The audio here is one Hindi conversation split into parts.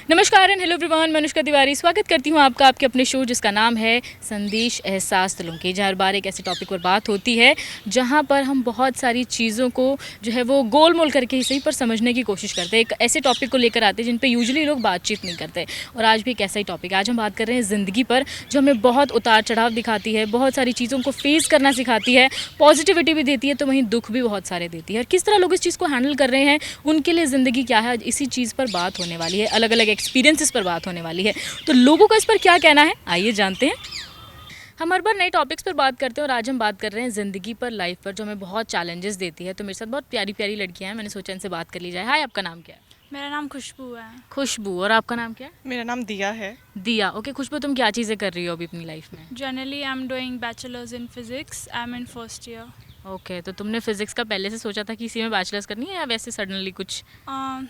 नमस्कार एंड हेलो एवरीवन, मैं अनुष्का तिवारी स्वागत करती हूँ आपका आपके अपने शो जिसका नाम है संदेश एहसास दिलों के, जहाँ हर बार एक ऐसे टॉपिक पर बात होती है जहाँ पर हम बहुत सारी चीज़ों को जो है वो गोल मोल करके ही सही पर समझने की कोशिश करते हैं। एक ऐसे टॉपिक को लेकर आते हैं जिन पे यूजुअली लोग बातचीत नहीं करते, और आज भी एक ऐसा ही टॉपिक है। आज हम बात कर रहे हैं ज़िंदगी पर, जो हमें बहुत उतार चढ़ाव दिखाती है, बहुत सारी चीज़ों को फेस करना सिखाती है, पॉजिटिविटी भी देती है तो वहीं दुख भी बहुत सारे देती है। और किस तरह लोग इस चीज़ को हैंडल कर रहे हैं, उनके लिए ज़िंदगी क्या है, इसी चीज़ पर बात होने वाली है। अलग अलग एक्सपीरियंसेस पर बात होने वाली है, तो लोगों का इस पर क्या कहना है, आइए जानते हैं। हम हर बार नए टॉपिक्स पर बात करते हैं और आज हम बात कर रहे हैं ज़िंदगी पर, लाइफ पर, जो हमें बहुत चैलेंजेस देती है। तो मेरे साथ बहुत प्यारी प्यारी लड़कियां हैं, मैंने सोचा इनसे बात कर ली जाए। हाय, आपका नाम क्या है? मेरा नाम खुशबू है। खुशबू। और आपका नाम क्या है? मेरा नाम दिया है। दिया। ओके खुशबू, तुम क्या चीज़ें कर रही हो अभी अपनी लाइफ में? Generally I am doing bachelors in physics. I am in first year. Okay, तो तुमने फिजिक्स का पहले से सोचा था कि इसी में बैचलर्स करनी है, या वैसे सडनली कुछ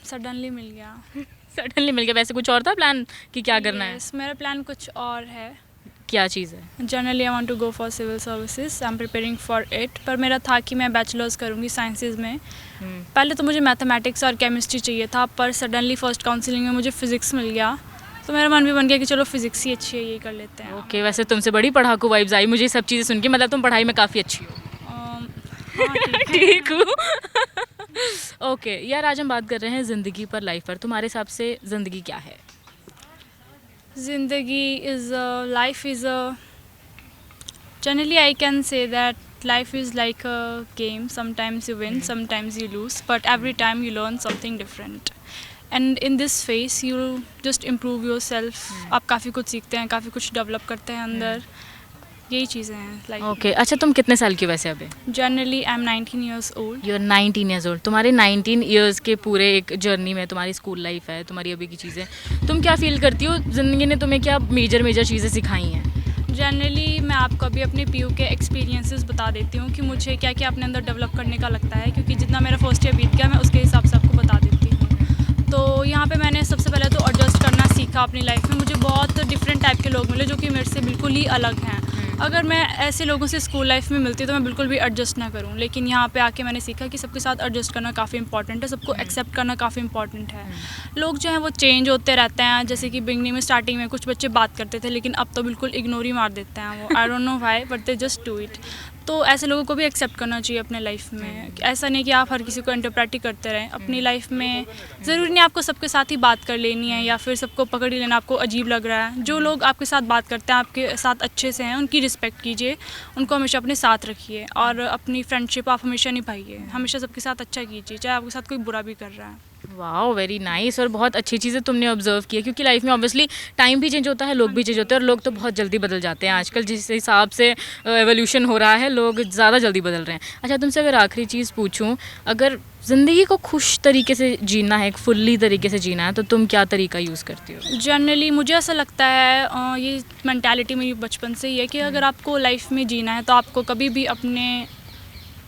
सडनली मिल गया। सडनली मिल गया? वैसे कुछ और था प्लान कि क्या करना है? Yes, मेरा प्लान कुछ और है। क्या चीज़ है? Generally I want to go for civil services. I am preparing for it. पर मेरा था कि मैं बैचलर्स करूँगी साइंसेज में। पहले तो मुझे मैथमेटिक्स और केमिस्ट्री चाहिए था, पर सडनली फर्स्ट काउंसलिंग में मुझे फिज़िक्स मिल गया, तो मेरा मन भी बन गया कि चलो फिज़िक्स ही अच्छी है, यही कर लेते हैं। ओके, वैसे तुमसे बड़ी पढ़ाकू वाइब्स आई मुझे सब चीज़ें सुन के, मतलब तुम पढ़ाई में काफ़ी अच्छी हो। हाँ, ठीक हूँ। ओके यार, आज हम बात कर रहे हैं ज़िंदगी पर, लाइफ पर। तुम्हारे हिसाब से ज़िंदगी क्या है? ज़िंदगी is life is generally I can say that life is like a game. Sometimes you win, sometimes you lose, but every time you learn something different. And in this phase you just improve yourself. आप काफ़ी कुछ सीखते हैं, काफ़ी कुछ डेवलप करते हैं अंदर। यही चीज़ें हैं लाइक। ओके अच्छा, तुम कितने साल की हो वैसे अभी? Generally I am 19 years old. You are 19 years old. तुम्हारे 19 ईयर्स के पूरे एक जर्नी में तुम्हारी स्कूल लाइफ है, तुम्हारी अभी की चीज़ें, तुम क्या फील करती हो ज़िंदगी ने तुम्हें क्या मेजर चीज़ें सिखाई हैं? जनरली मैं आपको अभी अपने पीयू के एक्सपीरियंसेस बता देती हूँ कि मुझे क्या क्या अपने अंदर डेवलप करने का लगता है, क्योंकि जितना मेरा फर्स्ट ईयर बीत गया मैं उसके हिसाब से आपको बता देती हूँ। तो यहाँ पे मैंने सबसे पहले तो एडजस्ट करना सीखा अपनी लाइफ में। मुझे बहुत डिफरेंट टाइप के लोग मिले जो कि मेरे से बिल्कुल ही अलग हैं। अगर मैं ऐसे लोगों से स्कूल लाइफ में मिलती तो मैं बिल्कुल भी एडजस्ट ना करूं, लेकिन यहाँ पे आके मैंने सीखा कि सबके साथ एडजस्ट करना काफ़ी इंपॉर्टेंट है, सबको एक्सेप्ट करना काफ़ी इंपॉर्टेंट है। लोग जो हैं वो चेंज होते रहते हैं। जैसे कि बिगनिंग में स्टार्टिंग में कुछ बच्चे बात करते थे, लेकिन अब तो बिल्कुल इग्नोर ही मार देते हैं वो। I don't know why, but they just do it. तो ऐसे लोगों को भी एक्सेप्ट करना चाहिए अपने लाइफ में। ऐसा नहीं कि आप हर किसी को इंटरप्रेट ही करते रहें अपनी लाइफ में। ज़रूरी नहीं आपको सबके साथ ही बात कर लेनी है या फिर सबको पकड़ ही लेना आपको अजीब लग रहा है। जो लोग आपके साथ बात करते हैं, आपके साथ अच्छे से हैं, उनकी रिस्पेक्ट कीजिए, उनको हमेशा अपने साथ रखिए और अपनी फ्रेंडशिप आप हमेशा निभाइए। हमेशा सबके साथ अच्छा कीजिए, चाहे आपके साथ कोई बुरा भी कर रहा है। Wow, very nice. और बहुत अच्छी चीज़ें तुमने ऑब्जर्व की है, क्योंकि लाइफ में ऑब्वियसली टाइम भी चेंज होता है, लोग भी चेंज होते हैं, और लोग तो बहुत जल्दी बदल जाते हैं आजकल। जिस हिसाब से एवोल्यूशन हो रहा है, लोग ज़्यादा जल्दी बदल रहे हैं। अच्छा, तुमसे अगर आखिरी चीज़ पूछूं, अगर ज़िंदगी को खुश तरीके से जीना है, एक फुल्ली तरीके से जीना है, तो तुम क्या तरीका यूज़ करती हो? जनरली मुझे ऐसा लगता है, ये मैंटालिटी मेरी बचपन से ही है कि अगर आपको लाइफ में जीना है तो आपको कभी भी अपने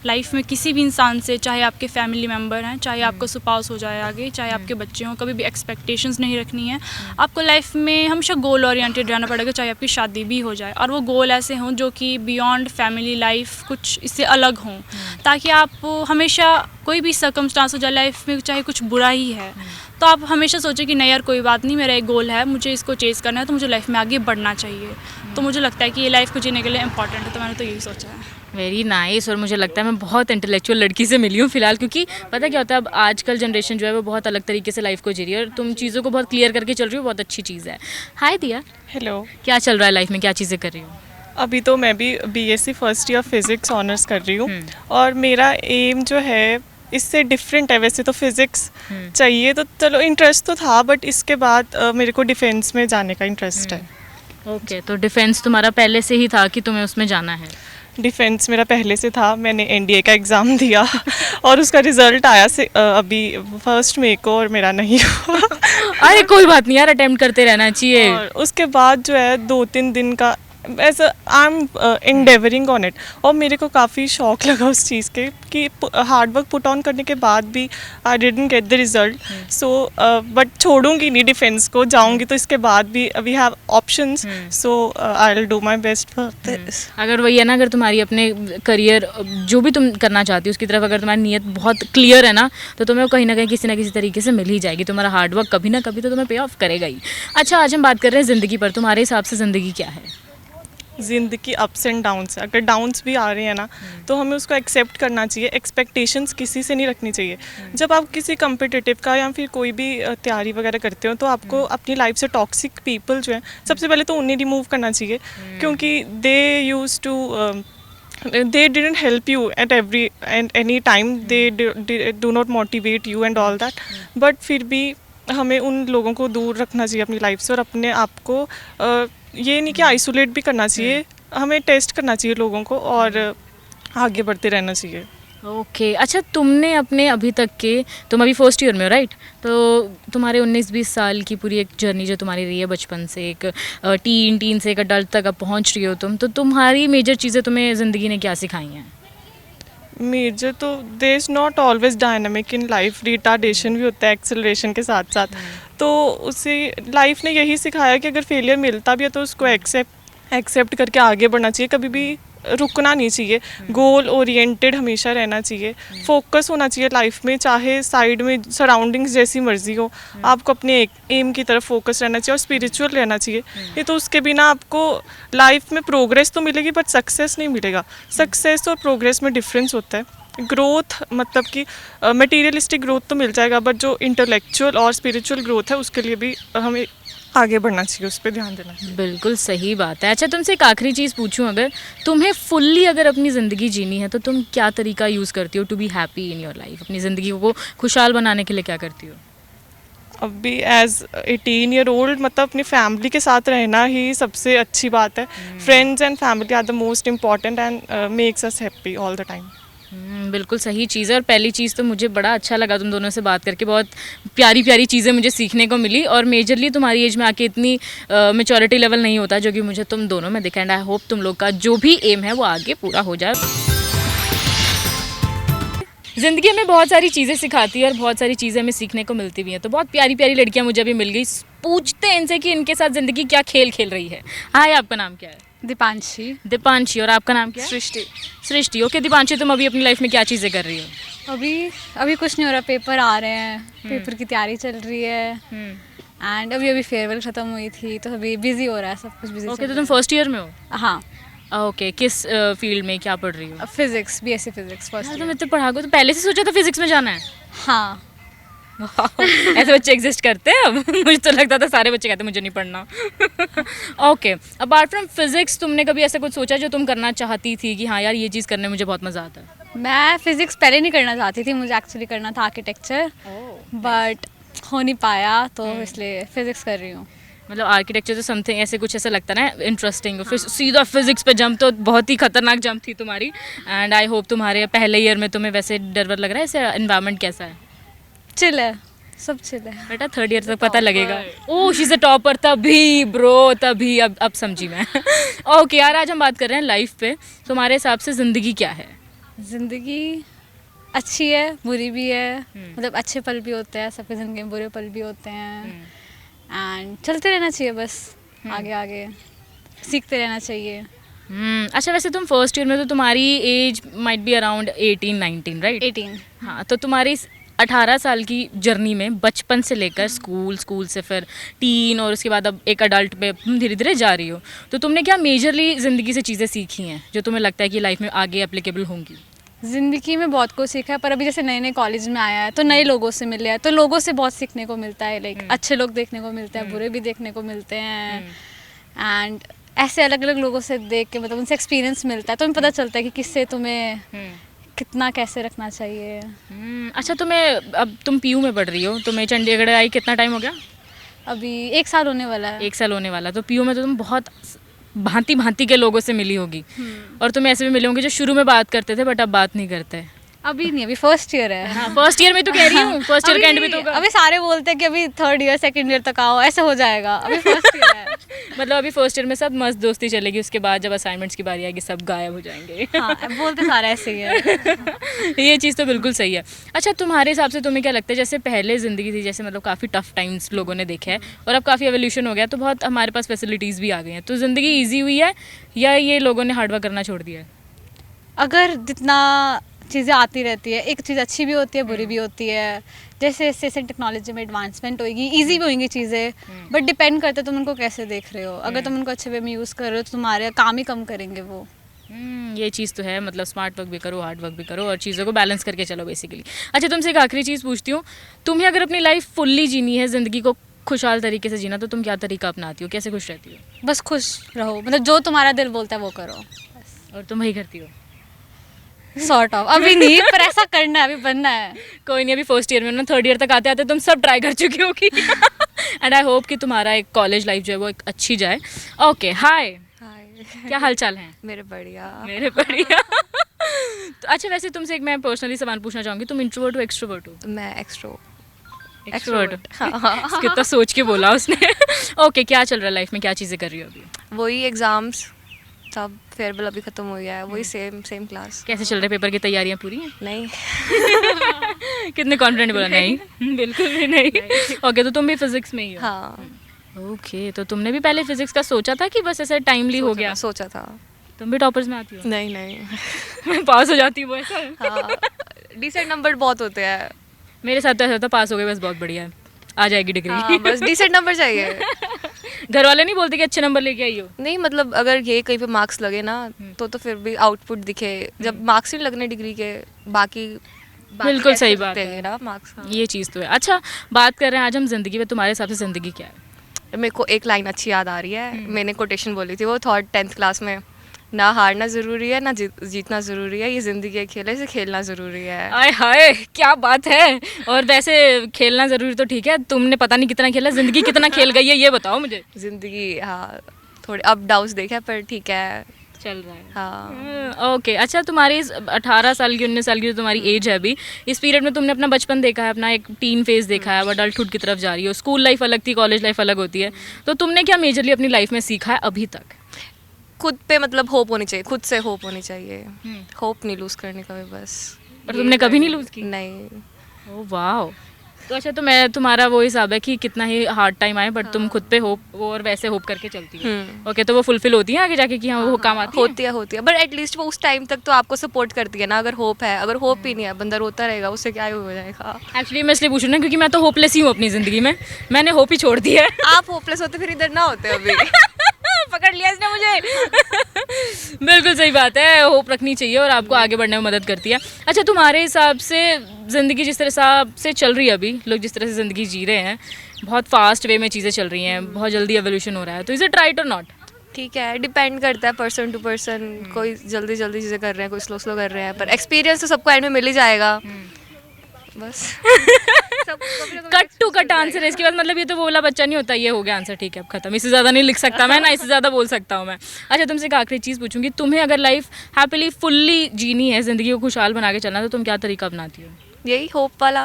लाइफ में किसी भी इंसान से, चाहे आपके फैमिली मेम्बर हैं, चाहे आपका स्पाउस हो जाए आगे, चाहे आपके बच्चे हों, कभी भी एक्सपेक्टेशंस नहीं रखनी है। आपको लाइफ में हमेशा गोल ओरिएंटेड रहना पड़ेगा, चाहे आपकी शादी भी हो जाए, और वो गोल ऐसे हों जो कि बियॉन्ड फैमिली लाइफ कुछ इससे अलग हों, ताकि आप हमेशा कोई भी सर्कमस्टांस हो जाए लाइफ में, चाहे कुछ बुरा ही है, तो आप हमेशा सोचें कि नहीं यार कोई बात नहीं, मेरा एक गोल है, मुझे इसको चेज़ करना है, तो मुझे लाइफ में आगे बढ़ना चाहिए। तो मुझे लगता है कि ये लाइफ को जीने के लिए इंपॉर्टेंट है, तो मैंने तो यही सोचा है। Very nice. और मुझे लगता है मैं बहुत इंटेलेक्चुअल लड़की से मिली हूँ फिलहाल, क्योंकि पता क्या होता है, अब आजकल जनरेशन जो है वो बहुत अलग तरीके से लाइफ को जी रही है, और तुम चीज़ों को बहुत क्लियर करके चल रही हो, बहुत अच्छी चीज़ है। हाय दिया। हेलो। क्या चल रहा है लाइफ में, क्या चीज़ें कर रही हो? अभी तो मैं भी BSc first year physics honours कर रही हूँ, और मेरा एम जो है इससे डिफरेंट है। वैसे तो फिज़िक्स चाहिए, तो चलो इंटरेस्ट तो था, बट इसके बाद मेरे को डिफेंस में जाने का इंटरेस्ट है। ओके, तो डिफेंस तुम्हारा पहले से ही था कि तुम्हें उसमें जाना है? डिफेंस मेरा पहले से था। मैंने एनडीए का एग्ज़ाम दिया और उसका रिज़ल्ट आया से अभी 1 मई को, और मेरा नहीं हुआ। अरे कोई बात नहीं यार, अटेम्प्ट करते रहना चाहिए। और उसके बाद जो है 2-3 दिन का as I am endeavouring on it. और मेरे को काफ़ी शौक लगा उस चीज़ के कि हार्ड वर्क पुट ऑन करने के बाद भी I didn't get the result. So but छोड़ूंगी नहीं डिफेंस को, जाऊंगी तो इसके बाद भी we have options, so I will do my best for this. अगर वही है ना, अगर तुम्हारी अपने करियर जो भी तुम करना चाहती हो उसकी तरफ अगर तुम्हारी नीयत बहुत क्लियर है ना, तो तुम्हें वो कहीं ना कहीं किसी ना किसी तरीके से मिल ही जाएगी। तुम्हारा हार्डवर्क कभी ना कभी तो तुम्हें पे ऑफ करेगा ही। अच्छा, आज हम बात कर रहे हैं ज़िंदगी पर। तुम्हारे हिसाब से ज़िंदगी क्या है? ज़िंदगी अप्स एंड डाउन्स है। अगर डाउन्स भी आ रहे हैं ना तो हमें उसको एक्सेप्ट करना चाहिए। एक्सपेक्टेशंस किसी से नहीं रखनी चाहिए। जब आप किसी कम्पिटिटिव का या फिर कोई भी तैयारी वगैरह करते हो तो आपको अपनी लाइफ से टॉक्सिक पीपल जो है सबसे पहले तो उन्हें रिमूव करना चाहिए, क्योंकि they use to they didn't help you at any time, they do not motivate you and all that, but फिर भी हमें उन लोगों को दूर रखना चाहिए अपनी लाइफ से और अपने आप को ये नहीं कि आइसोलेट भी करना चाहिए, हमें टेस्ट करना चाहिए लोगों को और आगे बढ़ते रहना चाहिए। ओके अच्छा, तुमने अपने अभी तक के, तुम अभी फर्स्ट ईयर में हो राइट, तो तुम्हारे 19-20 साल की पूरी एक जर्नी जो तुम्हारी रही है बचपन से एक टीन से एक अडल्ट तक अब पहुंच रही हो तुम, तो तुम्हारी मेजर चीज़ें तुम्हें ज़िंदगी ने क्या सिखाई हैं? मेजर तो there is not always dynamic in life, retardation भी होता है एक्सेलरेशन के साथ साथ। तो उसे लाइफ ने यही सिखाया कि अगर फेलियर मिलता भी है तो उसको एक्सेप्ट करके आगे बढ़ना चाहिए, कभी भी रुकना नहीं चाहिए, गोल ओरिएंटेड हमेशा रहना चाहिए, फोकस होना चाहिए लाइफ में, चाहे साइड में सराउंडिंग्स जैसी मर्जी हो, आपको अपने एक एम की तरफ फोकस रहना चाहिए और स्पिरिचुअल रहना चाहिए। ये तो उसके बिना आपको लाइफ में प्रोग्रेस तो मिलेगी बट सक्सेस नहीं मिलेगा। सक्सेस और प्रोग्रेस में डिफरेंस होता है। ग्रोथ मतलब कि मटेरियलिस्टिक ग्रोथ तो मिल जाएगा, बट जो इंटेलेक्चुअल और स्पिरिचुअल ग्रोथ है उसके लिए भी हमें आगे बढ़ना चाहिए, उस पर ध्यान देना चाहिए। बिल्कुल सही बात है। अच्छा, तुमसे एक आखिरी चीज़ पूछूं, अगर तुम्हें फुल्ली अगर अपनी ज़िंदगी जीनी है तो तुम क्या तरीका यूज़ करती हो to be happy in your life? अपनी ज़िंदगी को खुशहाल बनाने के लिए क्या करती हो? अभी एज 18 ईयर ओल्ड मतलब अपनी फैमिली के साथ रहना ही सबसे अच्छी बात है। Friends and family are the most important and makes us happy all the time. बिल्कुल सही चीज़ है। और पहली चीज़ तो मुझे बड़ा अच्छा लगा तुम दोनों से बात करके, बहुत प्यारी प्यारी चीज़ें मुझे सीखने को मिली, और मेजरली तुम्हारी एज में आके इतनी मैच्योरिटी लेवल नहीं होता जो कि मुझे तुम दोनों में दिखा। एंड आई होप तुम लोग का जो भी एम है वो आगे पूरा हो जाए। ज़िंदगी हमें बहुत सारी चीज़ें सिखाती है और बहुत सारी चीज़ें हमें सीखने को मिलती भी हैं। तो बहुत प्यारी प्यारी लड़कियाँ मुझे अभी मिल गई। पूछते हैं इनसे कि इनके साथ ज़िंदगी क्या खेल खेल रही है। हाय, आपका नाम क्या है? दीपांशी। दीपांशी। और आपका नाम क्या है? सृष्टि। सृष्टि। ओके दीपांशी, तुम अभी अपनी लाइफ में क्या चीज़ें कर रही हो? अभी कुछ नहीं हो रहा, पेपर आ रहे हैं, पेपर की तैयारी चल रही है एंड अभी फेयरवेल ख़त्म हुई थी तो अभी बिजी हो रहा है, सब कुछ बिजी। ओके, तो तुम फर्स्ट ईयर में हो? हाँ। ओके, किस फील्ड में क्या पढ़ रही हो? Physics, BSc physics first. तुम इतने पढ़ा को तो पहले से सोचा था फिजिक्स में जाना है? हाँ। ऐसे बच्चे एग्जिस्ट करते हैं अब? मुझे तो लगता था सारे बच्चे कहते मुझे नहीं पढ़ना। ओके, अपार्ट फ्रॉम फिजिक्स तुमने कभी ऐसा कुछ सोचा जो तुम करना चाहती थी कि हाँ यार ये चीज़ करने में मुझे बहुत मज़ा आता है? मैं फिजिक्स पहले नहीं करना चाहती थी, मुझे एक्चुअली करना था आर्किटेक्चर, बट हो नहीं पाया तो इसलिए फिजिक्स कर रही हूँ। मतलब आर्किटेक्चर तो समथिंग ऐसे कुछ ऐसा लगता है ना इंटरेस्टिंग, फिर सीधा फिजिक्स पे जंप तो बहुत ही खतरनाक जंप थी तुम्हारी। एंड आई होप तुम्हारे पहले ईयर में तुम्हें वैसे डर वर लग रहा है, ऐसे एनवायरनमेंट कैसा है? चिल है, सब चिल है बेटा, थर्ड ईयर तक पता लगेगा। ओह शी इज़ अ टॉपर, तभी ब्रो, तभी अब समझी मैं। ओके यार, आज हम बात कर रहे हैं लाइफ पे। तुम्हारे हिसाब से ज़िंदगी क्या है? ज़िंदगी अच्छी है, बुरी भी है, मतलब अच्छे पल भी होते हैं सबकी ज़िंदगी में, बुरे पल भी होते हैं एंड चलते रहना चाहिए बस, आगे आगे सीखते रहना चाहिए। अच्छा, वैसे तुम फर्स्ट ईयर में तो तुम्हारी age might be around 18-19 right? 18। हाँ, तो तुम्हारी 18 साल की जर्नी में बचपन से लेकर स्कूल से फिर टीन और उसके बाद अब एक अडल्ट पे धीरे धीरे जा रही हो, तो तुमने क्या मेजरली ज़िंदगी से चीज़ें सीखी हैं जो तुम्हें लगता है कि लाइफ में आगे एप्लीकेबल होंगी? ज़िंदगी में बहुत कुछ सीखा है, पर अभी जैसे नए कॉलेज में आया है तो नए लोगों से मिले हैं, तो लोगों से बहुत सीखने को मिलता है। लाइक अच्छे लोग देखने को मिलते हैं, बुरे भी देखने को मिलते हैं एंड ऐसे अलग अलग लोगों से देख के मतलब उनसे एक्सपीरियंस मिलता है, तो तुम्हें पता चलता है कि किससे तुम्हें कितना कैसे रखना चाहिए। अच्छा, अब तुम PU में पढ़ रही हो, तुम्हें चंडीगढ़ आई कितना टाइम हो गया? अभी 1 साल होने वाला है। 1 साल होने वाला। तो PU में तो तुम बहुत भांति भांति के लोगों से मिली होगी, और तुम्हें ऐसे भी मिले होंगे जो शुरू में बात करते थे बट अब बात नहीं करते। अभी नहीं, अभी फर्स्ट ईयर है। हाँ फर्स्ट ईयर में तो कह रही हूँ, फर्स्ट ईयर का एंड भी तो होगा। अभी सारे बोलते हैं कि अभी थर्ड ईयर सेकंड ईयर तक आओ, ऐसे हो जाएगा। अभी फर्स्ट ईयर है। मतलब अभी फर्स्ट ईयर में सब मस्त दोस्ती चलेगी, उसके बाद जब असाइनमेंट्स की बारी आएगी सब गायब हो जाएंगे। हाँ, बोलते सारे ऐसे ही है। ये चीज़ तो बिल्कुल सही है। अच्छा तुम्हारे हिसाब से तुम्हें क्या लगता है, जैसे पहले ज़िंदगी थी, जैसे मतलब काफ़ी टफ टाइम्स लोगों ने देखे हैं और अब काफ़ी एवोल्यूशन हो गया, तो बहुत हमारे पास फैसिलिटीज़ भी आ गई हैं, तो ज़िंदगी ईजी हुई है या ये लोगों ने हार्डवर्क करना छोड़ दिया है? अगर जितना चीज़ें आती रहती है, एक चीज़ अच्छी भी होती है, बुरी भी होती है। जैसे जैसे टेक्नोलॉजी में एडवांसमेंट होगी, इजी भी होंगी चीज़ें, बट डिपेंड करता है तुम उनको कैसे देख रहे हो। अगर तुम उनको अच्छे वे में यूज़ कर रहे हो तो तुम्हारे काम ही कम करेंगे वो। ये चीज़ तो है, मतलब स्मार्ट वर्क भी करो, हार्ड वर्क भी करो और चीज़ों को बैलेंस करके चलो बेसिकली। अच्छा तुमसे एक आखिरी चीज़ पूछती हूँ, तुम्हें अगर अपनी लाइफ फुल्ली जीनी है, ज़िंदगी को खुशहाल तरीके से जीना, तो तुम क्या तरीका अपनाती हो, कैसे खुश रहती हो? बस खुश रहो, मतलब जो तुम्हारा दिल बोलता है वो करो। और तुम वही करती हो? सॉर्ट ऑफ, अभी नहीं, पर ऐसा करना है, अभी बनना है। कोई नहीं, अभी फर्स्ट ईयर में ना, थर्ड ईयर तक आते आते तुम सब ट्राई कर चुकी होगी। एंड आई होप कि तुम्हारा एक कॉलेज लाइफ जो है वो एक अच्छी जाए। ओके हाय, क्या हाल चाल है? मेरे बढ़िया। मेरे बढ़िया। तो अच्छा वैसे तुमसे एक मैं पर्सनली सवाल पूछना चाहूँगी, तुम इंट्रोवर्ट हो एक्सट्रोवर्ट हो? मैं एक्सट्रोवर्ट। कितना सोच के बोला उसने। ओके क्या चल रहा है लाइफ में, क्या चीज़ें कर रही हो अभी? वही एग्ज़ाम्स, सब फेयरवेल अभी ख़त्म हो गया है, वही सेम क्लास। कैसे चल रहे पेपर की तैयारियां पूरी हैं? नहीं। कितने कॉन्फिडेंट बोला? नहीं बिल्कुल भी नहीं। ओके तो तुम भी फिजिक्स में ही हो? हाँ। ओके तो तुमने भी पहले फिजिक्स का सोचा था कि बस ऐसे टाइमली हो गया? सोचा था। तुम भी टॉपर्स में आती हो? नहीं। मैं पास हो जाती हूँ ऐसा है? हाँ, डिसेंट नंबर बहुत होते हैं। मेरे साथ तो ऐसा था, पास हो गए बस बहुत बढ़िया है, आ जाएगी डिग्री। हाँ, बस डिसेंट नंबर चाहिए। घर वाले नहीं बोलते कि अच्छे नंबर लेके आई हो? नहीं मतलब अगर ये कहीं पे मार्क्स लगे ना तो फिर भी आउटपुट दिखे। जब मार्क्स नहीं लगने डिग्री के, बाकी बिल्कुल सही बात है। देंगे ना मार्क्स। ये चीज़ तो है। अच्छा बात कर रहे हैं आज हम जिंदगी में, तुम्हारे हिसाब से जिंदगी क्या है? मेरे को एक लाइन अच्छी याद आ रही है, मैंने कोटेशन बोली थी, वो थॉट 10th क्लास में, ना हारना ज़रूरी है ना जीतना ज़रूरी है, ये ज़िंदगी है खेल है, इसे खेलना ज़रूरी है। आय हाय क्या बात है। और वैसे खेलना ज़रूरी तो ठीक है, तुमने पता नहीं कितना खेला, ज़िंदगी कितना खेल गई है ये बताओ मुझे। ज़िंदगी हाँ थोड़े अप डाउन्स देखे पर ठीक है, चल रहा है। हाँ। ओके अच्छा तुम्हारी 18 साल की 19 साल की जो तुम्हारी एज है अभी, इस पीरियड में तुमने अपना बचपन देखा है, अपना एक टीन फेज देखा है, अब अडल्टहुड की तरफ जा रही हो, स्कूल लाइफ अलग थी, कॉलेज लाइफ अलग होती है, तो तुमने क्या मेजरली अपनी लाइफ में सीखा है अभी तक? खुद पे मतलब होप होनी चाहिए, खुद से होप होनी चाहिए, होप नहीं लूज़ करने का भी बस। और तुमने कभी नहीं लूज़ की? नहीं। ओह वाह। तो अच्छा तो मैं तुम्हारा वो हिसाब है कि कितना ही हार्ड टाइम आए बट तुम खुद पे होप और वैसे होप करके चलती हो। ओके तो वो फुलफिल होती है आगे जाके कि हाँ वो काम आती है? होती है बट एटलीस्ट वो उस टाइम तक तो आपको सपोर्ट करती है ना। अगर होप है, अगर होप ही नहीं है, बंदा रोता रहेगा, उससे क्या हो जाएगा। एक्चुअली मैं इसलिए पूछ रही हूँ क्योंकि मैं तो होपलेस ही हूँ अपनी ज़िंदगी में, मैंने होप ही छोड़ दिया है। आप होपलेस होते फिर इधर ना होते अभी। पकड़ लिया इसने मुझे। बिल्कुल सही बात है, होप रखनी चाहिए और आपको आगे बढ़ने में मदद करती है। अच्छा तुम्हारे हिसाब से ज़िंदगी जिस तरह से चल रही है अभी, लोग जिस तरह से ज़िंदगी जी रहे हैं, बहुत फास्ट वे में चीज़ें चल रही हैं, बहुत जल्दी एवोल्यूशन हो रहा है, तो इज़ इट राइट और नॉट? ठीक है, डिपेंड करता है पर्सन टू पर्सन। कोई जल्दी जल्दी चीज़ें कर रहे हैं, कोई स्लो स्लो कर रहे हैं, पर एक्सपीरियंस तो सबको एंड में मिल ही जाएगा बस। कट टू कट आंसर है इसके बाद, मतलब ये तो बोला बच्चा नहीं होता, ये हो गया आंसर, ठीक है अब खत्म, इससे ज़्यादा नहीं लिख सकता मैं, ना इससे ज़्यादा बोल सकता हूँ मैं। अच्छा तुमसे एक आखिरी चीज़ पूछूंगी, तुम्हें अगर लाइफ हैप्पीली फुल्ली जीनी है, ज़िंदगी को खुशहाल बना के चलना, तो तुम क्या तरीका अपनाती हो? यही होप वाला।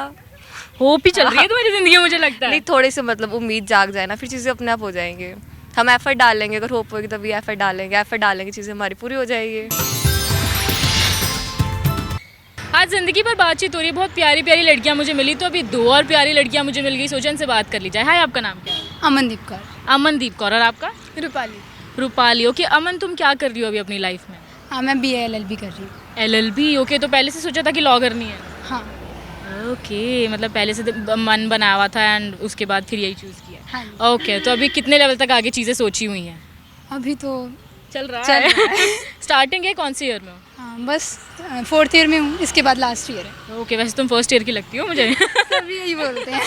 होप ही चल रही है तुम्हारी ज़िंदगी में मुझे लगता है। नहीं, थोड़े से मतलब उम्मीद जाग जाए ना, फिर चीज़ें अपने आप हो जाएंगे। हम एफर्ट डालेंगे, अगर होप होगी तभी एफर्ट डालेंगे चीज़ें हमारी पूरी हो जाएगी। आज ज़िंदगी पर बातचीत हो रही है, बहुत प्यारी प्यारी लड़कियां मुझे मिली, तो अभी 2 और प्यारी लड़कियां मुझे मिल गई, सोचा इनसे बात कर ली जाए। हाय आपका नाम क्या है? अमनदीप कौर। अमनदीप कौर। और आपका? रूपाली। रूपाली। ओके अमन तुम क्या कर रही हो अभी अपनी लाइफ में? हाँ मैं BA LLB कर रही हूँ। LLB। ओके तो पहले से सोचा था कि लॉ करनी है? हाँ। ओके मतलब पहले से मन बनाया हुआ था एंड उसके बाद फिर यही चूज़ किया? हाँ। ओके तो अभी कितने लेवल तक आगे चीज़ें सोची हुई हैं? अभी तो चल रहा है। स्टार्टिंग है, कौन सी ईयर में हो? हाँ बस 4th ईयर में हूँ, इसके बाद लास्ट ईयर है। ओके वैसे तुम फर्स्ट ईयर की लगती हो मुझे। सभी यही बोलते हैं।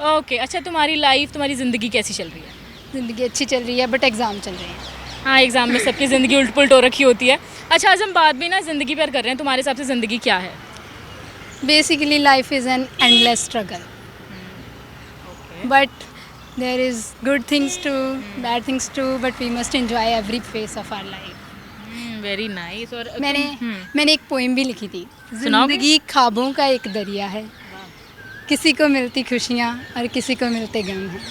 ओके अच्छा तुम्हारी लाइफ, तुम्हारी ज़िंदगी कैसी चल रही है? ज़िंदगी अच्छी चल रही है बट एग्ज़ाम चल रहे हैं। हाँ एग्ज़ाम में सबकी ज़िंदगी उल्ट पुल्ट हो रखी होती है। अच्छा आज हम बात भी ना ज़िंदगी पर कर रहे हैं, तुम्हारे हिसाब से ज़िंदगी क्या है? Basically life is an endless struggle, but there is good things too, bad things too, but we must enjoy every phase of our life. Very nice. और मैंने एक पोइम भी लिखी थी, सुनाओगे? जिंदगी ख्वाबों का एक दरिया है, किसी को मिलती खुशियाँ और किसी को मिलते गम हैं।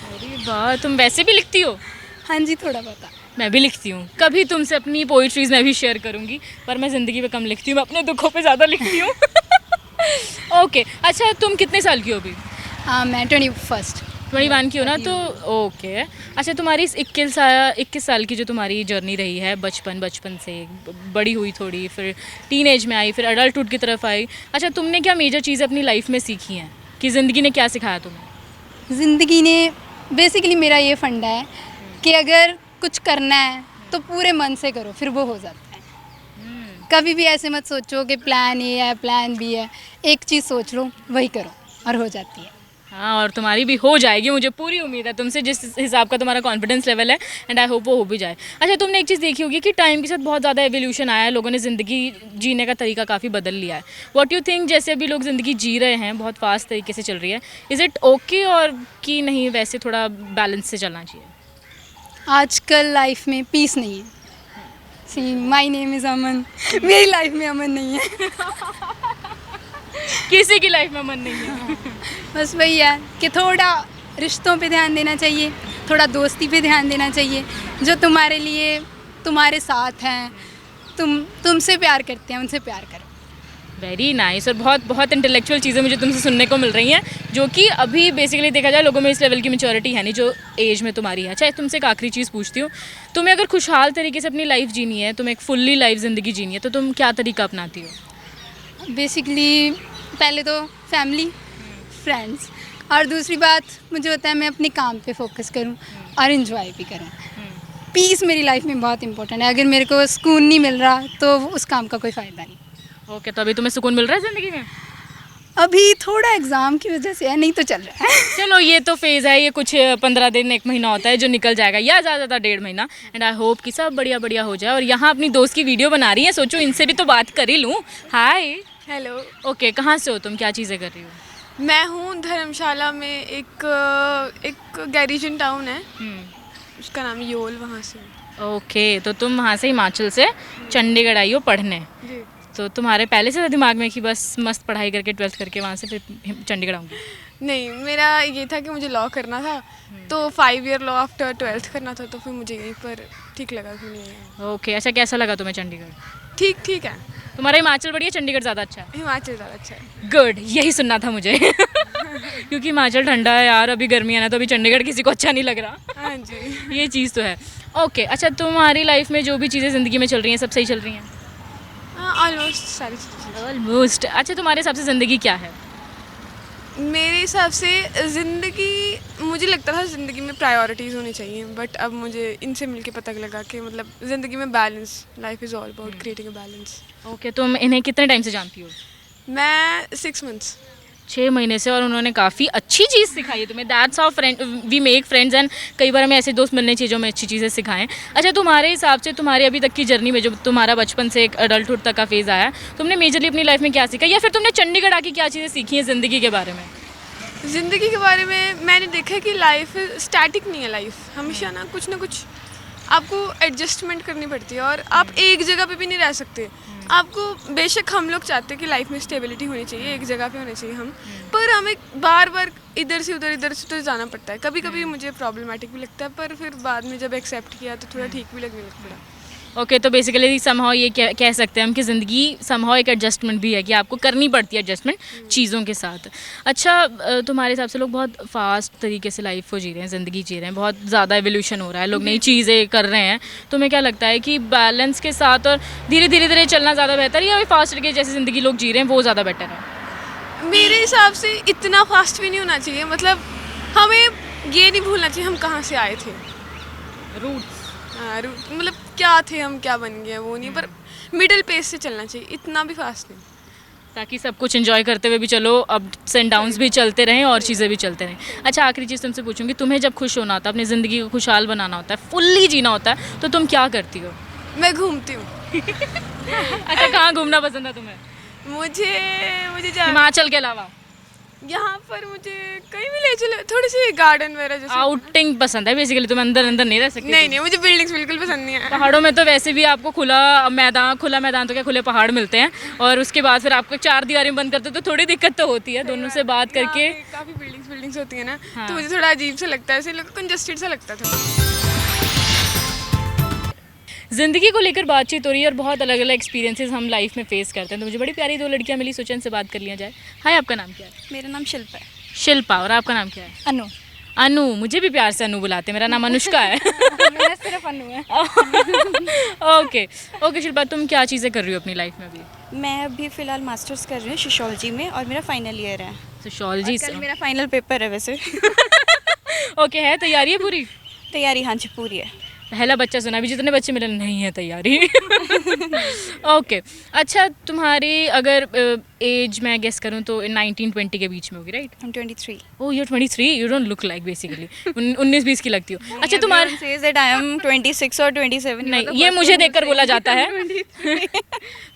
अरे वाह, तुम वैसे भी लिखती हो? हाँ जी, थोड़ा बहुत। मैं भी लिखती हूँ, कभी तुमसे अपनी पोइट्रीज मैं भी शेयर करूँगी, पर मैं ज़िंदगी में कम लिखती हूँ, मैं अपने दुखों पे ज़्यादा लिखती हूँ। ओके, अच्छा तुम कितने साल की हो अभी? मैं 21st। 21 की हो ना, तो ओके। अच्छा, तुम्हारी इस 21 साल की जो तुम्हारी जर्नी रही है, बचपन से बड़ी हुई थोड़ी, फिर टीनेज में आई, फिर अडल्टहुड की तरफ आई। अच्छा, तुमने क्या मेजर चीज़ें अपनी लाइफ में सीखी हैं, कि ज़िंदगी ने क्या सिखाया तुम्हें? ज़िंदगी ने बेसिकली, मेरा ये फंडा है कि अगर कुछ करना है तो पूरे मन से करो, फिर वो हो जाता है। कभी भी ऐसे मत सोचो कि प्लान ए है प्लान बी है, एक चीज़ सोच लो, वही करो और हो जाती है। हाँ, और तुम्हारी भी हो जाएगी, मुझे पूरी उम्मीद है तुमसे, जिस हिसाब का तुम्हारा कॉन्फिडेंस लेवल है, एंड आई होप वो हो भी जाए। अच्छा, तुमने एक चीज़ देखी होगी कि टाइम के साथ बहुत ज़्यादा एवोल्यूशन आया है, लोगों ने ज़िंदगी जीने का तरीका काफ़ी बदल लिया है। व्हाट यू थिंक, जैसे अभी लोग ज़िंदगी जी रहे हैं, बहुत फास्ट तरीके से चल रही है, इज़ इट ओके, और कि नहीं वैसे थोड़ा बैलेंस से चलना चाहिए? आजकल लाइफ में पीस नहीं है। सी माई नेम इज़ अमन, मेरी लाइफ में अमन नहीं है। किसी की लाइफ में मन नहीं है। बस वही है कि थोड़ा रिश्तों पे ध्यान देना चाहिए, थोड़ा दोस्ती पे ध्यान देना चाहिए, जो तुम्हारे लिए तुम्हारे साथ हैं, तुमसे प्यार करते हैं, उनसे प्यार करो। Very nice. और बहुत बहुत इंटेलेक्चुअल चीज़ें मुझे तुमसे सुनने को मिल रही हैं, जो कि अभी बेसिकली देखा जाए लोगों में इस लेवल की मैच्योरिटी है नहीं जो एज में तुम्हारी है। अच्छा, तुमसे एक आखिरी चीज़ पूछती हूँ, तुम्हें अगर खुशहाल तरीके से अपनी लाइफ जीनी है, तुम्हें एक फुल्ली लाइफ ज़िंदगी जीनी है, तो तुम क्या तरीका अपनाती हो? बेसिकली पहले तो फैमिली, फ्रेंड्स, और दूसरी बात मुझे होता है मैं अपने काम पे फोकस करूं और इन्जॉय भी करूं। पीस मेरी लाइफ में बहुत इंपॉर्टेंट है। अगर मेरे को सुकून नहीं मिल रहा तो उस काम का कोई फ़ायदा नहीं। ओके, तो अभी तुम्हें सुकून मिल रहा है ज़िंदगी में? अभी थोड़ा एग्ज़ाम की वजह से है, नहीं तो चल रहा है। चलो, ये तो फेज़ है, ये कुछ 15 दिन 1 महीना होता है जो निकल जाएगा, या ज़्यादा 1.5 महीना, एंड आई होप कि सब बढ़िया बढ़िया हो जाए। और यहाँ अपनी दोस्त की वीडियो बना रही है, सोचो इनसे भी तो बात कर ही लूँ। हाय। हेलो, ओके, कहाँ से हो तुम, क्या चीज़ें कर रही हो? मैं हूँ धर्मशाला में, एक गैरिजन टाउन है, उसका नाम योल, वहाँ से। ओके, तो तुम वहाँ से हिमाचल से चंडीगढ़ आई हो पढ़ने। जी। तो तुम्हारे पहले से था दिमाग में कि बस मस्त पढ़ाई करके 12th करके वहाँ से फिर चंडीगढ़ आऊँगी? नहीं, मेरा ये था कि मुझे लॉ करना था, तो 5 ईयर लॉ आफ्टर 12th करना था, तो फिर मुझे यहीं पर ठीक लगा कि नहीं। ओके, अच्छा कैसा लगा तुम्हें चंडीगढ़? ठीक है। तुम्हारा हिमाचल बढ़िया, चंडीगढ़ ज़्यादा अच्छा है? हिमाचल ज़्यादा अच्छा है। गुड, यही सुनना था मुझे। क्योंकि हिमाचल ठंडा है यार, अभी गर्मी है ना, तो अभी चंडीगढ़ किसी को अच्छा नहीं लग रहा। हाँ जी। ये चीज़ तो है। ओके, अच्छा तुम्हारी लाइफ में जो भी चीज़ें ज़िंदगी में चल रही हैं, सब सही चल रही हैं? हाँ, ऑलमोस्ट सारी चीज़ें। ऑलमोस्ट। अच्छा, तुम्हारे हिसाब से ज़िंदगी क्या है? मेरे हिसाब से ज़िंदगी, मुझे लगता था ज़िंदगी में प्रायोरिटीज़ होनी चाहिए, बट अब मुझे इनसे मिलके पता लगा कि मतलब ज़िंदगी में balance, life is all about creating a balance. Okay, तुम इन्हें कितने टाइम से जानती हो? मैं 6 मंथ्स। 6 महीने से, और उन्होंने काफ़ी अच्छी चीज़ सिखाई है तुम्हें। That's how friend we make friends, and कई बार हमें ऐसे दोस्त मिलने चाहिए जो हमें अच्छी चीज़ें सिखाएं। अच्छा, तुम्हारे हिसाब से तुम्हारे अभी तक की जर्नी में, जो तुम्हारा बचपन से एक अडल्टहुड तक का फेज़ आया, तुमने मेजरली अपनी लाइफ में क्या सीखा, या फिर तुमने चंडीगढ़ आके क्या चीज़ें सीखी हैं ज़िंदगी के बारे में? ज़िंदगी के बारे में मैंने देखा है कि लाइफ स्टैटिक नहीं है। लाइफ हमेशा ना कुछ आपको एडजस्टमेंट करनी पड़ती है, और आप एक जगह पे भी नहीं रह सकते। आपको, बेशक हम लोग चाहते हैं कि लाइफ में स्टेबिलिटी होनी चाहिए, एक जगह पे होने चाहिए हम, पर हमें बार बार इधर से उधर जाना पड़ता है। कभी कभी मुझे प्रॉब्लमेटिक भी लगता है, पर फिर बाद में जब एक्सेप्ट किया तो थोड़ा ठीक भी लगने लग पड़ा। ओके, तो बेसिकली समहाउ ये कह सकते हैं हम कि ज़िंदगी समहाउ एक एडजस्टमेंट भी है, कि आपको करनी पड़ती है एडजस्टमेंट चीज़ों के साथ। अच्छा, तुम्हारे हिसाब से लोग बहुत फास्ट तरीके से लाइफ को जी रहे हैं, ज़िंदगी जी रहे हैं, बहुत ज़्यादा एवोल्यूशन हो रहा है, लोग नई चीज़ें कर रहे हैं, तुम्हें क्या लगता है कि बैलेंस के साथ और धीरे धीरे चलना ज़्यादा बेहतर है, या फास्ट तरीके जैसे ज़िंदगी लोग जी रहे हैं वो ज़्यादा बेटर है? मेरे हिसाब से इतना फास्ट भी नहीं होना चाहिए, मतलब हमें ये नहीं भूलना चाहिए हम कहाँ से आए थे, रूट्स। हाँ, मतलब क्या थे हम, क्या बन गए, वो नहीं, पर मिडिल पेस से चलना चाहिए, इतना भी फास्ट नहीं, ताकि सब कुछ एंजॉय करते हुए भी चलो, अप्स एंड डाउन्स भी चलते रहें और चीज़ें भी चलते रहें। अच्छा, आखिरी चीज़ तुमसे पूछूंगी, तुम्हें जब खुश होना होता है, अपनी ज़िंदगी को खुशहाल बनाना होता है, फुल्ली जीना होता है, तो तुम क्या करती हो? मैं घूमती हूँ। अच्छा, कहाँ घूमना पसंद है तुम्हें? मुझे हिमाचल के अलावा? यहाँ पर मुझे कहीं भी ले चले, थोड़ी सी गार्डन वगैरह जैसे। आउटिंग पसंद है बेसिकली, तुम अंदर अंदर नहीं रह सकती? नहीं नहीं, मुझे बिल्डिंग्स बिल्कुल पसंद नहीं है। पहाड़ों में तो वैसे भी आपको खुला मैदान तो क्या, खुले पहाड़ मिलते हैं, और उसके बाद फिर आपको चार दीवारें बंद करते हो तो थोड़ी दिक्कत तो होती है दोनों से बात करके। काफ़ी बिल्डिंग्स होती है ना, हाँ। तो मुझे थोड़ा अजीब सा लगता है, ऐसे कंजस्टेड सा लगता था। ज़िंदगी को लेकर बातचीत हो रही है और बहुत अलग अलग एक्सपीरियंसेस हम लाइफ में फेस करते हैं, तो मुझे बड़ी प्यारी दो लड़कियां मिली, सोचा इनसे बात कर लिया जाए। हाय, आपका नाम क्या है? मेरा नाम शिल्पा है। शिल्पा। और आपका नाम क्या है? अनु। अनु। मुझे भी प्यार से अनु बुलाते हैं, मेरा नाम अनुष्का है। मेरा सिर्फ अनु है। ओके ओके शिल्पा, तुम क्या चीज़ें कर रही हो अपनी लाइफ में अभी? मैं अभी फ़िलहाल मास्टर्स कर रही हूँ सोशियोलॉजी में और मेरा फाइनल ईयर है। सोशियोलॉजी कल से? मेरा फाइनल पेपर है वैसे। ओके, है तैयारी है पूरी? तैयारी हाँ जी पूरी है। पहला बच्चा सुना, अभी जितने बच्चे मिले नहीं है तैयारी। ओके, अच्छा तुम्हारी अगर एज मैं गेस करूँ तो 19-20 के बीच में होगी, right? I'm 23. Oh you 23, you don't look like basically 19-20 की लगती हो। अच्छा तुम्हारे Everyone says that I am 26 और 27. नहीं, ये मुझे देखकर बोला जाता है।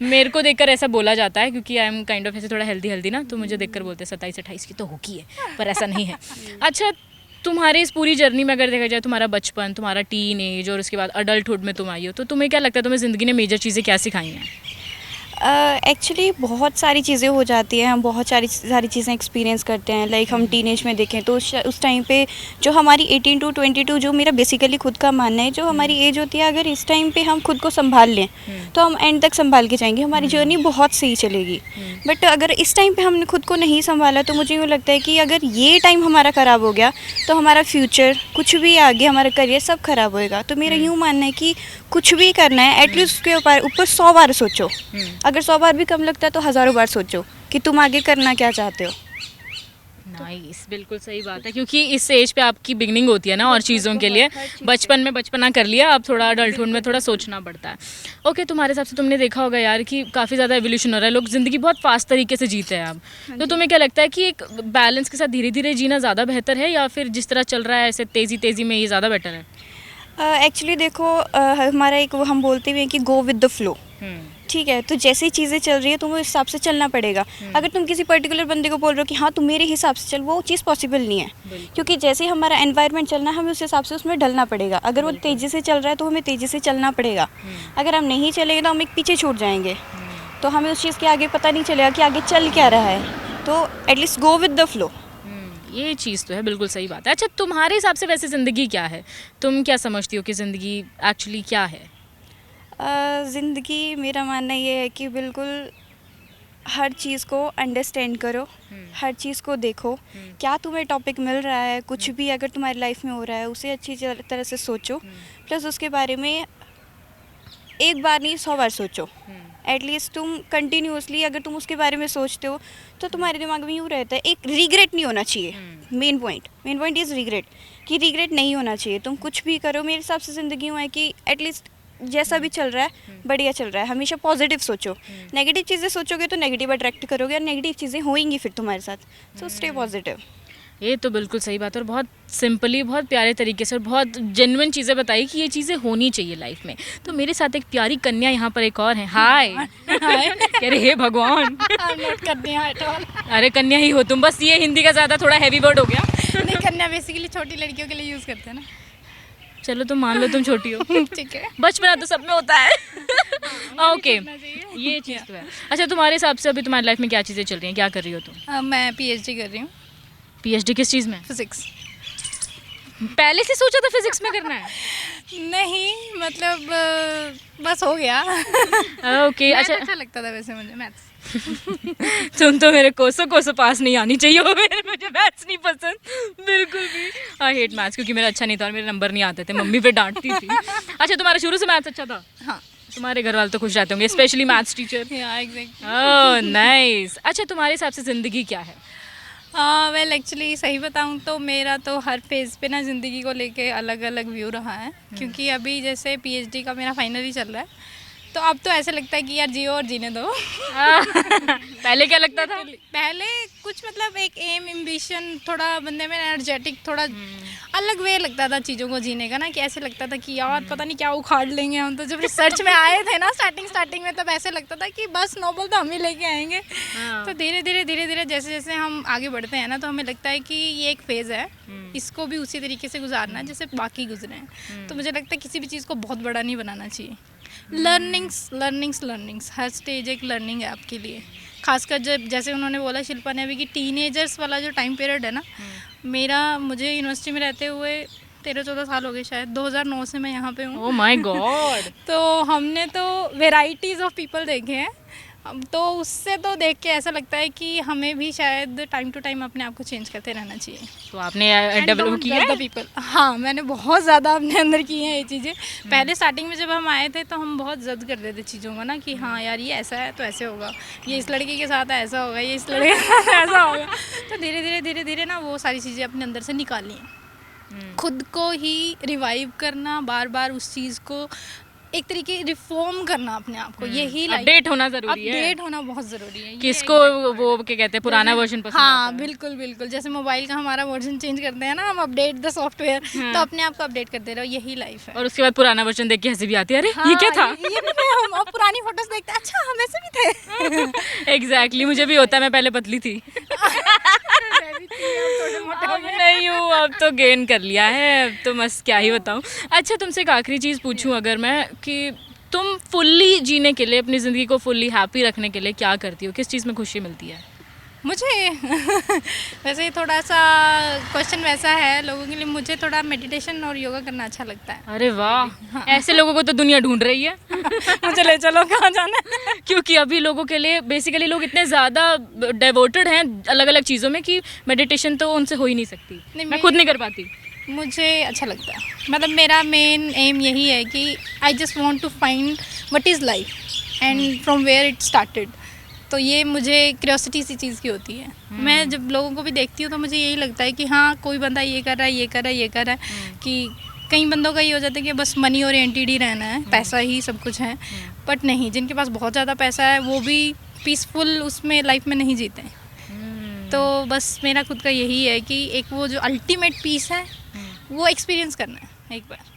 मेरे को देखकर ऐसा बोला जाता है क्योंकि आई एम काइंड ऑफ ऐसे थोड़ा हेल्दी ना, तो मुझे देखकर बोलते हैं 27-28 की तो होगी है, पर ऐसा नहीं है। अच्छा, तुम्हारे इस पूरी जर्नी में अगर देखा जाए, तुम्हारा बचपन, तुम्हारा टीन एज और उसके बाद अडल्टहुड में तुम आई हो, तो तुम्हें क्या लगता है तुम्हें ज़िंदगी ने मेजर चीज़ें क्या सिखाई हैं? एक्चुअली बहुत सारी चीज़ें हो जाती हैं, हम बहुत सारी चीज़ें एक्सपीरियंस करते हैं। लाइक हम टीनेज में देखें तो उस टाइम पे जो हमारी 18 to 22, जो मेरा बेसिकली खुद का मानना है, जो हमारी एज होती है, अगर इस टाइम पे हम खुद को संभाल लें तो हम एंड तक संभाल के जाएंगे, हमारी जर्नी बहुत सही चलेगी। बट अगर इस टाइम पे हमने खुद को नहीं संभाला तो मुझे यूँ लगता है कि अगर ये टाइम हमारा ख़राब हो गया तो हमारा फ्यूचर, कुछ भी आगे हमारा करियर सब ख़राब होएगा। तो मेरा यूँ मानना है कि कुछ भी करना है एटलीस्ट उसके ऊपर 100 बार सोचो। अगर 100 बार भी कम लगता है तो हज़ारों बार सोचो कि तुम आगे करना क्या चाहते हो। नाइस, बिल्कुल सही बात है, क्योंकि इस एज पे आपकी बिगनिंग होती है ना और चीज़ों के लिए। बचपन में बचपना कर लिया, अब थोड़ा अडल्टहुड में थोड़ा सोचना पड़ता है। ओके, तुम्हारे हिसाब से तुमने देखा होगा यार कि काफ़ी ज़्यादा एवोल्यूशन हो रहा है, लोग ज़िंदगी बहुत फास्ट तरीके से जीते हैं अब, तो तुम्हें क्या लगता है कि एक बैलेंस के साथ धीरे धीरे जीना ज़्यादा बेहतर है या फिर जिस तरह चल रहा है ऐसे तेज़ी में ये ज़्यादा बेटर है? एक्चुअली देखो, हमारा एक वो हम बोलते हुए हैं कि गो विद द फ्लो। ठीक है, तो जैसी चीज़ें चल रही है तुम्हें उस हिसाब से चलना पड़ेगा। अगर तुम किसी पर्टिकुलर बंदे को बोल रहे हो कि हाँ तुम मेरे हिसाब से चल, वो चीज़ पॉसिबल नहीं है, क्योंकि जैसे हमारा एनवायरनमेंट चलना है हमें उस हिसाब से उसमें ढलना पड़ेगा। अगर वो तेज़ी से चल रहा है तो हमें तेज़ी से चलना पड़ेगा। अगर हम नहीं चलेंगे तो हम एक पीछे छूट जाएंगे, तो हमें उस चीज़ के आगे पता नहीं चलेगा कि आगे चल क्या रहा है। तो at least go with the flow. ये चीज़ तो है, बिल्कुल सही बात है। अच्छा, तुम्हारे हिसाब से वैसे ज़िंदगी क्या है? तुम क्या समझती हो कि ज़िंदगी एक्चुअली क्या है? ज़िंदगी, मेरा मानना ये है कि बिल्कुल हर चीज़ को अंडरस्टैंड करो, हर चीज़ को देखो, क्या तुम्हें टॉपिक मिल रहा है, कुछ भी अगर तुम्हारी लाइफ में हो रहा है उसे अच्छी तरह से सोचो, प्लस उसके बारे में एक बार नहीं 100 बार सोचो। एटलीस्ट तुम कंटिन्यूसली अगर तुम उसके बारे में सोचते हो तो तुम्हारे दिमाग में यूँ रहता है, एक रिग्रेट नहीं होना चाहिए। मेन पॉइंट इज़ रिग्रेट, कि रिग्रेट नहीं होना चाहिए। तुम कुछ भी करो, मेरे हिसाब से ज़िंदगी यूँ है कि एटलीस्ट जैसा भी चल रहा है बढ़िया चल रहा है, हमेशा पॉजिटिव सोचो। नेगेटिव चीज़ें सोचोगे तो नेगेटिव अट्रैक्ट करोगे और नेगेटिव चीज़ें होंगी फिर तुम्हारे साथ। So stay positive. ये तो बिल्कुल सही बात है और बहुत सिंपली, बहुत प्यारे तरीके से और बहुत जेन्युइन चीज़ें बताई कि ये चीज़ें होनी चाहिए लाइफ में। तो मेरे साथ एक प्यारी कन्या यहाँ पर एक और है। हाय कह रहे हे भगवान। अरे कन्या ही हो तुम, बस ये हिंदी का ज़्यादा थोड़ा हैवी वर्ड हो गया। नहीं, कन्या बेसिकली छोटी लड़कियों के लिए यूज़ करते हैं ना। चलो तुम मान लो तुम छोटी हो, ठीक है, बचपना तो सब में होता है। ओके, ये चीज़ तो है। अच्छा, तुम्हारे हिसाब से अभी तुम्हारी लाइफ में क्या चीज़ें चल रही हैं, क्या कर रही हो तुम? मैं PhD कर रही हूँ, PhD किस चीज़ में? फिज़िक्स। पहले से सोचा था फिजिक्स में करना है? नहीं, मतलब बस हो गया। ओके, अच्छा अच्छा लगता था वैसे मुझे मैथ्स। तुम तो मेरे कोसों पास नहीं आनी चाहिए हो, मुझे मैथ्स नहीं पसंद बिल्कुल भी। आई हेट मैथ्स क्योंकि मेरा अच्छा नहीं था और मेरे नंबर नहीं आते थे, मम्मी पे डांटती थी। अच्छा, तुम्हारा शुरू से मैथ्स अच्छा था? हाँ। तुम्हारे घर वाले तो खुश रहते होंगे, specially maths teacher. Oh nice. अच्छा, तुम्हारे हिसाब से ज़िंदगी क्या है? वेल एक्चुअली सही बताऊँ तो मेरा तो हर फेज़ पे ना ज़िंदगी को लेके अलग अलग व्यू रहा है, क्योंकि अभी जैसे PhD का मेरा फाइनल ही चल रहा है, तो अब तो ऐसा लगता है कि यार जियो और जीने दो। पहले क्या लगता था? पहले कुछ मतलब एक एम एम्बिशन थोड़ा बंदे में एनर्जेटिक थोड़ा अलग वे लगता था चीज़ों को जीने का ना, कि ऐसे लगता था कि यार पता नहीं क्या उखाड़ लेंगे हम। तो जब रिसर्च में आए थे ना स्टार्टिंग में, तब ऐसे लगता था कि बस नोबल तो हम ही लेके आएंगे। तो धीरे धीरे जैसे जैसे हम आगे बढ़ते हैं ना, तो हमें लगता है कि ये एक फेज़ है, इसको भी उसी तरीके से गुजारना है जैसे बाकी गुजरे हैं। तो मुझे लगता है किसी भी चीज़ को बहुत बड़ा नहीं बनाना चाहिए। लर्निंग्स हर स्टेज एक लर्निंग है आपके लिए। खासकर जब जैसे उन्होंने बोला शिल्पा ने अभी कि टीनेजर्स वाला जो टाइम पीरियड है ना, मुझे यूनिवर्सिटी में रहते हुए 13-14 साल हो गए शायद, 2009 से मैं यहाँ पे हूँ। Oh my God. तो हमने तो वेराइटीज़ ऑफ पीपल देखे हैं। तो उससे तो देख के ऐसा लगता है कि हमें भी शायद टाइम टू टाइम अपने आप को चेंज करते रहना चाहिए। तो आपने डेवलप किया है? पीपल, हाँ मैंने बहुत ज़्यादा अपने अंदर की हैं ये चीज़ें। पहले स्टार्टिंग में जब हम आए थे तो हम बहुत जद कर देते चीज़ों का ना, कि हाँ यार ये ऐसा है तो ऐसे होगा, ये इस लड़की के साथ ऐसा होगा, ये इस लड़के के साथ ऐसा होगा। तो धीरे धीरे ना वो सारी चीज़ें अपने अंदर से निकाली हैं। खुद को ही रिवाइव करना, बार बार उस चीज़ को एक तरीके रिफॉर्म करना अपने आप को, यही अपडेट होना जरूरी है। अपडेट होना बहुत ज़रूरी है। किसको वो क्या कहते हैं, पुराना वर्जन पसंद हाँ आता है? बिल्कुल जैसे मोबाइल का हमारा वर्जन चेंज करते हैं ना हम, अपडेट द सॉफ्टवेयर, तो अपने आप को अपडेट करते रहो, यही लाइफ है। और उसके बाद पुराना वर्जन देख के हंसी भी आती है, अरे ये क्या था। ये भी थे हम, अब पुरानी फोटोज देखते हैं, अच्छा हम ऐसे भी थे। एग्जैक्टली मुझे भी होता है, मैं पहले पतली थी। अब नहीं हूँ, अब तो गेन कर लिया है, अब तो मस्त क्या ही बताऊँ। अच्छा तुमसे एक आखिरी चीज़ पूछूं अगर मैं, कि तुम फुल्ली जीने के लिए, अपनी ज़िंदगी को फुल्ली हैप्पी रखने के लिए क्या करती हो, किस चीज़ में खुशी मिलती है? मुझे वैसे थोड़ा सा क्वेश्चन वैसा है लोगों के लिए, मुझे थोड़ा मेडिटेशन और योगा करना अच्छा लगता है। अरे वाह, ऐसे लोगों को तो दुनिया ढूंढ रही है। मुझे ले चलो कहाँ जाना है। क्योंकि अभी लोगों के लिए बेसिकली लोग इतने ज़्यादा डिवोटेड हैं अलग अलग चीज़ों में कि मेडिटेशन तो उनसे हो ही नहीं सकती। मैं खुद नहीं कर पाती। मुझे अच्छा लगता है, मतलब मेरा मेन एम यही है कि I just want to find what is life and from where it started. तो ये मुझे क्यूरियोसिटी सी चीज़ की होती है। मैं जब लोगों को भी देखती हूँ तो मुझे यही लगता है कि हाँ कोई बंदा ये कर रहा है, ये कर रहा है, ये कर रहा है, कि कई बंदों का ये हो जाता है कि बस मनी ओरिएंटेड ही रहना है, पैसा ही सब कुछ है। बट नहीं, जिनके पास बहुत ज़्यादा पैसा है वो भी पीसफुल उसमें लाइफ में नहीं जीते। तो बस मेरा खुद का यही है कि एक वो जो अल्टीमेट पीस है वो एक्सपीरियंस करना है एक बार।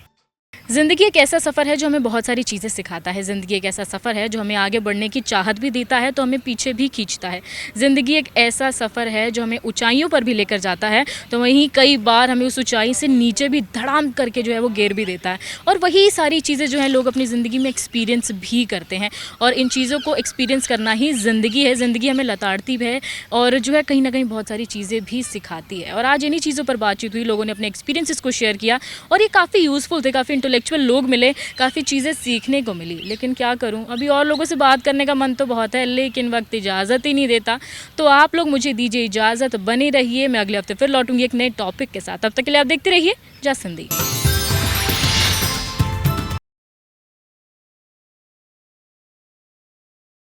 ज़िंदगी एक ऐसा सफ़र है जो हमें बहुत सारी चीज़ें सिखाता है। ज़िंदगी एक ऐसा सफ़र है जो हमें आगे बढ़ने की चाहत भी देता है तो हमें पीछे भी खींचता है। ज़िंदगी एक ऐसा सफ़र है जो हमें ऊंचाइयों पर भी लेकर जाता है तो वहीं कई बार हमें उस ऊंचाई से नीचे भी धड़ाम करके जो है वो गिर भी देता है। और वही सारी चीज़ें जो हैं लोग अपनी ज़िंदगी में एक्सपीरियंस भी करते हैं और इन चीज़ों को एक्सपीरियंस करना ही ज़िंदगी है। ज़िंदगी हमें लताड़ती है और जो है कहीं ना कहीं बहुत सारी चीज़ें भी सिखाती है। और आज इन्हीं चीज़ों पर बातचीत हुई, लोगों ने अपने एक्सपीरियंसेस को शेयर किया और ये काफ़ी यूज़फुल थे, काफ़ी इंटेलेक्चुअल लोग मिले, काफ़ी चीज़ें सीखने को मिली। लेकिन क्या करूं, अभी और लोगों से बात करने का मन तो बहुत है लेकिन वक्त इजाज़त ही नहीं देता। तो आप लोग मुझे दीजिए इजाज़त, बने रहिए। मैं अगले हफ्ते फिर लौटूंगी एक नए टॉपिक के साथ। तब तक के लिए आप देखते रहिए जस हिंदी।